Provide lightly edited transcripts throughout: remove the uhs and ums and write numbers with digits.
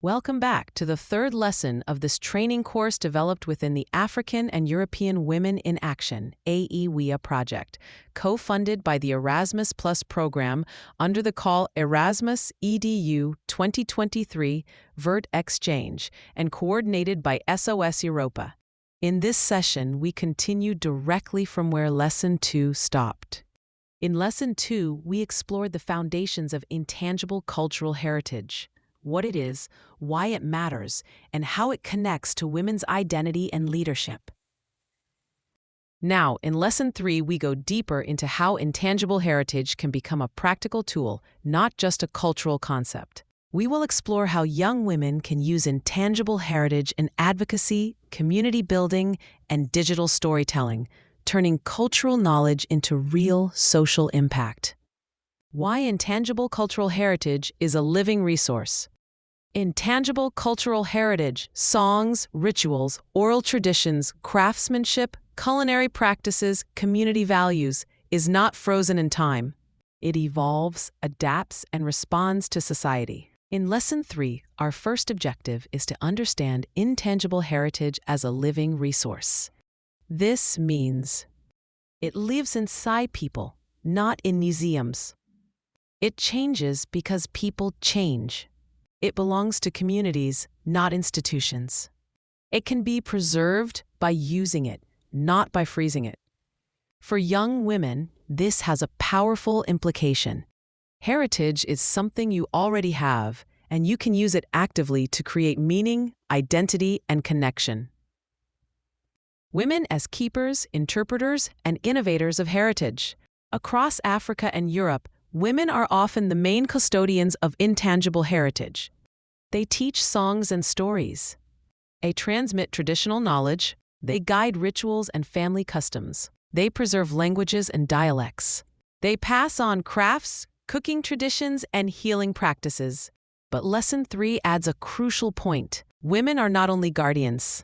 Welcome back to the third lesson of this training course developed within the African and European Women in Action (AEWIA) project, co-funded by the Erasmus Plus program under the call Erasmus EDU 2023 Vert Exchange and coordinated by SOS Europa. In this session, we continue directly from where Lesson 2 stopped. In Lesson 2, we explored the foundations of intangible cultural heritage, what it is, why it matters, and how it connects to women's identity and leadership. Now, in Lesson 3, we go deeper into how intangible heritage can become a practical tool, not just a cultural concept. We will explore how young women can use intangible heritage in advocacy, community building, and digital storytelling, turning cultural knowledge into real social impact. Why intangible cultural heritage is a living resource. Intangible cultural heritage, songs, rituals, oral traditions, craftsmanship, culinary practices, community values, is not frozen in time. It evolves, adapts, and responds to society. In Lesson 3, our first objective is to understand intangible heritage as a living resource. This means it lives inside people, not in museums. It changes because people change. It belongs to communities, not institutions. It can be preserved by using it, not by freezing it. For young women, this has a powerful implication. Heritage is something you already have, and you can use it actively to create meaning, identity, and connection. Women as keepers, interpreters, and innovators of heritage. Across Africa and Europe, women are often the main custodians of intangible heritage. They teach songs and stories. They transmit traditional knowledge. They guide rituals and family customs. They preserve languages and dialects. They pass on crafts, cooking traditions, and healing practices. But Lesson 3 adds a crucial point. Women are not only guardians.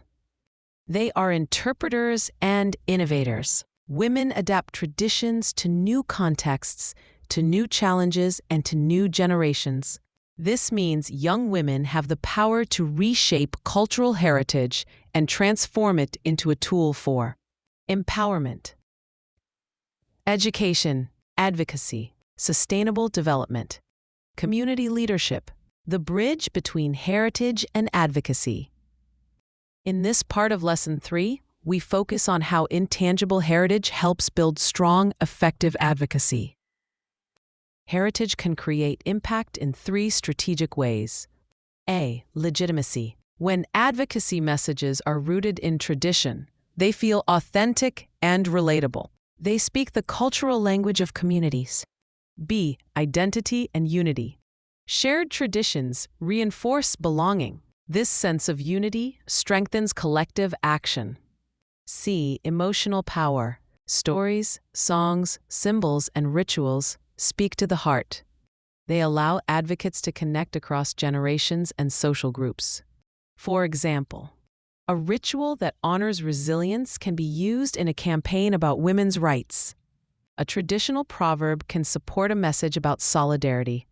They are interpreters and innovators. Women adapt traditions to new contexts, to new challenges, and to new generations. This means young women have the power to reshape cultural heritage and transform it into a tool for empowerment, education, advocacy, sustainable development, community leadership, the bridge between heritage and advocacy. In this part of Lesson 3, we focus on how intangible heritage helps build strong, effective advocacy. Heritage can create impact in 3 strategic ways. A. Legitimacy. When advocacy messages are rooted in tradition, they feel authentic and relatable. They speak the cultural language of communities. B. Identity and unity. Shared traditions reinforce belonging. This sense of unity strengthens collective action. C. Emotional power. Stories, songs, symbols, and rituals speak to the heart. They allow advocates to connect across generations and social groups. For example, a ritual that honors resilience can be used in a campaign about women's rights. A traditional proverb can support a message about solidarity.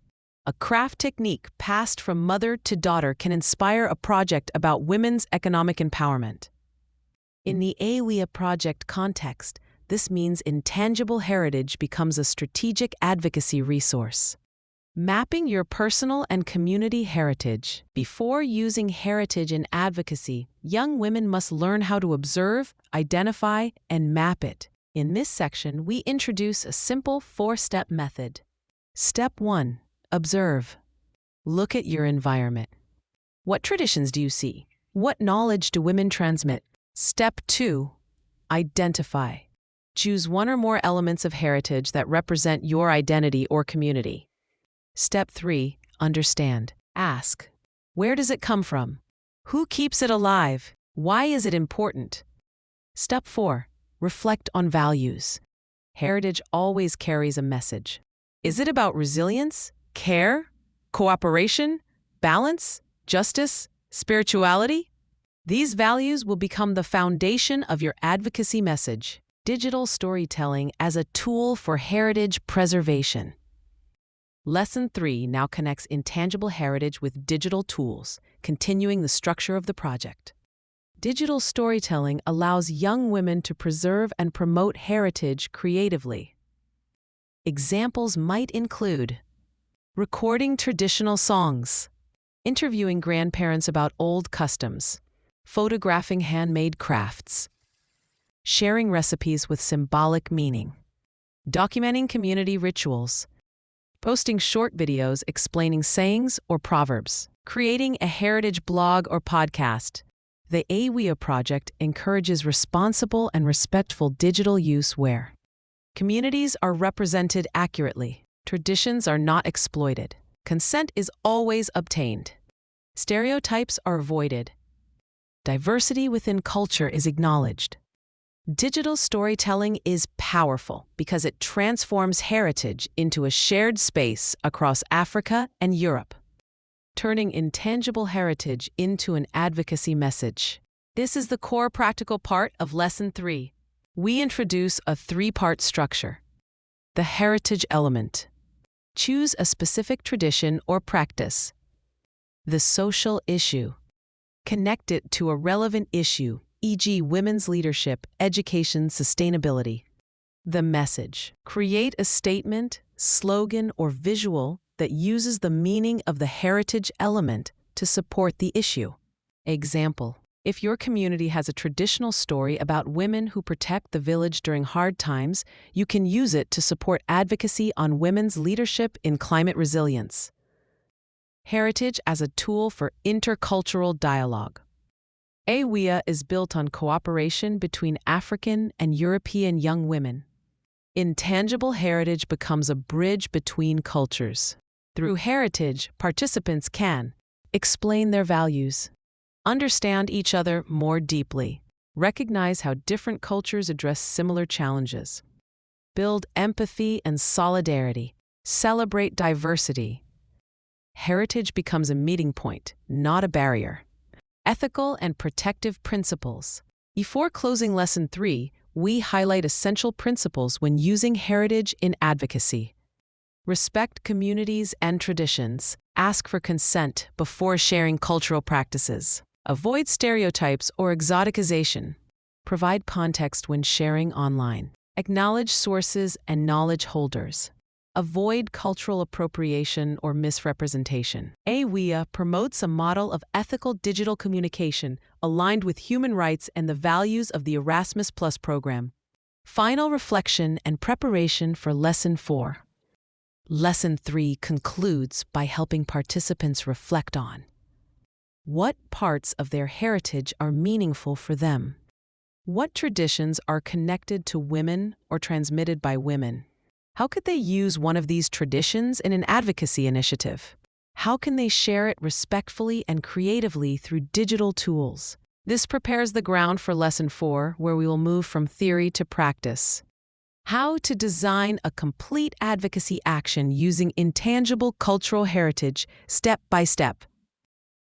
A craft technique passed from mother to daughter can inspire a project about women's economic empowerment. In the AEWIA project context, this means intangible heritage becomes a strategic advocacy resource. Mapping your personal and community heritage. Before using heritage in advocacy, young women must learn how to observe, identify, and map it. In this section, we introduce a simple 4-step method. Step 1. Observe. Look at your environment. What traditions do you see? What knowledge do women transmit? Step 2. Identify. Choose one or more elements of heritage that represent your identity or community. Step 3. Understand. Ask. Where does it come from? Who keeps it alive? Why is it important? Step 4. Reflect on values. Heritage always carries a message. Is it about resilience, care, cooperation, balance, justice, spirituality? These values will become the foundation of your advocacy message. Digital storytelling as a tool for heritage preservation. Lesson 3 now connects intangible heritage with digital tools, continuing the structure of the project. Digital storytelling allows young women to preserve and promote heritage creatively. Examples might include recording traditional songs, interviewing grandparents about old customs, photographing handmade crafts, sharing recipes with symbolic meaning, documenting community rituals, posting short videos explaining sayings or proverbs, creating a heritage blog or podcast. The AEWIA project encourages responsible and respectful digital use where communities are represented accurately, traditions are not exploited, consent is always obtained, stereotypes are avoided, diversity within culture is acknowledged. Digital storytelling is powerful because it transforms heritage into a shared space across Africa and Europe, turning intangible heritage into an advocacy message. This is the core practical part of Lesson 3. We introduce a 3-part structure. The heritage element. Choose a specific tradition or practice. The social issue. Connect it to a relevant issue, e.g., women's leadership, education, sustainability. The message. Create a statement, slogan, or visual that uses the meaning of the heritage element to support the issue. Example: if your community has a traditional story about women who protect the village during hard times, you can use it to support advocacy on women's leadership in climate resilience. Heritage as a tool for intercultural dialogue. AEWIA is built on cooperation between African and European young women. Intangible heritage becomes a bridge between cultures. Through heritage, participants can explain their values, understand each other more deeply, recognize how different cultures address similar challenges, build empathy and solidarity, celebrate diversity. Heritage becomes a meeting point, not a barrier. Ethical and protective principles. Before closing Lesson 3, we highlight essential principles when using heritage in advocacy. Respect communities and traditions. Ask for consent before sharing cultural practices. Avoid stereotypes or exoticization. Provide context when sharing online. Acknowledge sources and knowledge holders. Avoid cultural appropriation or misrepresentation. AEWIA promotes a model of ethical digital communication aligned with human rights and the values of the ERASMUS Plus program. Final reflection and preparation for Lesson 4. Lesson 3 concludes by helping participants reflect on what parts of their heritage are meaningful for them. What traditions are connected to women or transmitted by women? How could they use one of these traditions in an advocacy initiative? How can they share it respectfully and creatively through digital tools? This prepares the ground for Lesson 4, where we will move from theory to practice. How to design a complete advocacy action using intangible cultural heritage step by step.